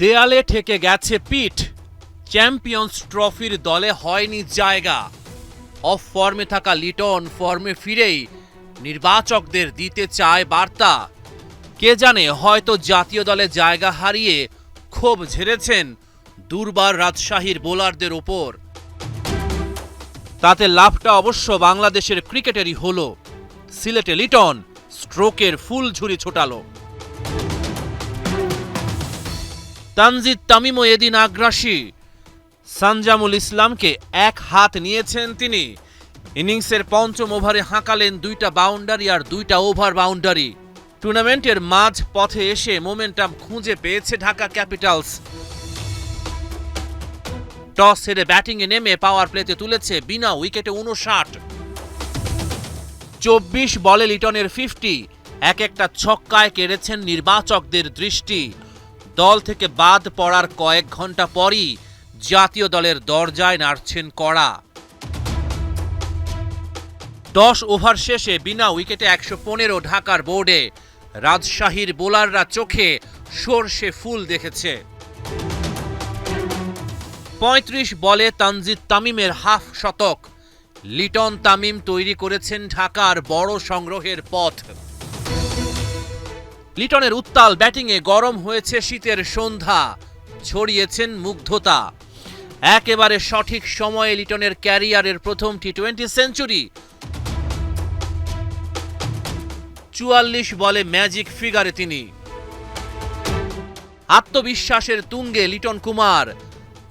দেয়ালে ঠেকে গেছে পিঠ, চ্যাম্পিয়ন্স ট্রফির দলে হয়নি জায়গা। অফ ফর্মে থাকা লিটন ফর্মে ফিরেই নির্বাচকদের দিতে চায় বার্তা। কে জানে, হয়তো জাতীয় দলে জায়গা হারিয়ে ক্ষোভ ঝেড়েছেন দুর্বার রাজশাহীর বোলারদের ওপর। তাতে লাভটা অবশ্য বাংলাদেশের ক্রিকেটেরই হলো। সিলেটে লিটন স্ট্রোকের ফুল ঝুরি ছোটালো। তানজিদ তামিমও এদিন আগ্রাসী। সানজামুল ইসলামকে এক হাত নিয়েছেন তিনি। ইনিংসের পঞ্চম ওভারে হাঁকালেন 2টা বাউন্ডারি আর 2টা ওভার বাউন্ডারি। টুর্নামেন্টের মাঝ পথে এসে মোমেন্টাম খুঁজে পেয়েছে ঢাকা ক্যাপিটালস। টস হেরে ব্যাটিংয়ে নেমে পাওয়ার প্লেতে তুলেছে বিনা উইকেটে 59। 24 বলে লিটনের 50, এক একটা ছক্কায় কেড়েছেন নির্বাচকদের দৃষ্টি। দল থেকে বাদ পড়ার কয়েক ঘন্টা পরই জাতীয় দলের দরজায় নাড়ছেন কড়া। 10 ওভার শেষে বিনা উইকেটে 115 ঢাকার বোর্ডে। রাজশাহীর বোলাররা চোখে সরষে ফুল দেখেছে। 35 বলে তানজিদ তামিমের হাফ শতক। লিটন তামিম তৈরি করেছেন ঢাকার বড় সংগ্রহের পথ। লিটনের উত্তাল ব্যাটিংয়ে গরম হয়েছে শীতের সন্ধ্যা, ছড়িয়েছেন মুগ্ধতা। একেবারে সঠিক সময়ে লিটনের ক্যারিয়ারের প্রথম টি20 সেঞ্চুরি। 44 বলে ম্যাজিক ফিগারে তিনি। আত্মবিশ্বাসের তুঙ্গে লিটন কুমার।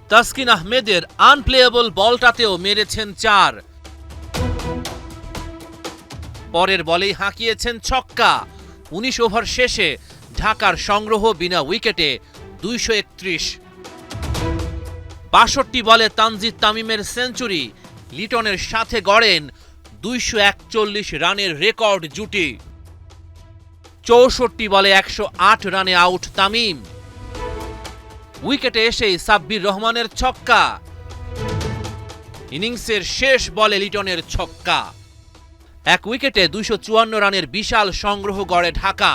তাসকিন আহমেদের আনপ্লেয়েবল বলটাতেও মেরেছেন 4। পরের বলেই হাঁকিয়েছেন ছক্কা। 19 ওভার শেষে ঢাকার সংগ্রহ বিনা উইকেটে 231। 62 বলে তানজিদ তামিমের সেঞ্চুরি। লিটনের সাথে গড়েন 241 রানের রেকর্ড জুটি। 64 বলে 108 রানে আউট তামিম। উইকেটে এসেই সাব্বির রহমানের ছক্কা। ইনিংসের শেষ বলে লিটনের ছক্কা। এক উইকেটে 254 রানের বিশাল সংগ্রহ গড়ে ঢাকা।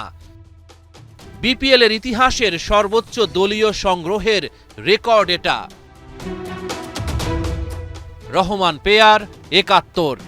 বিপিএল এর ইতিহাসের সর্বোচ্চ দলীয় সংগ্রহের রেকর্ড এটা। রহমান পেয়ার 71।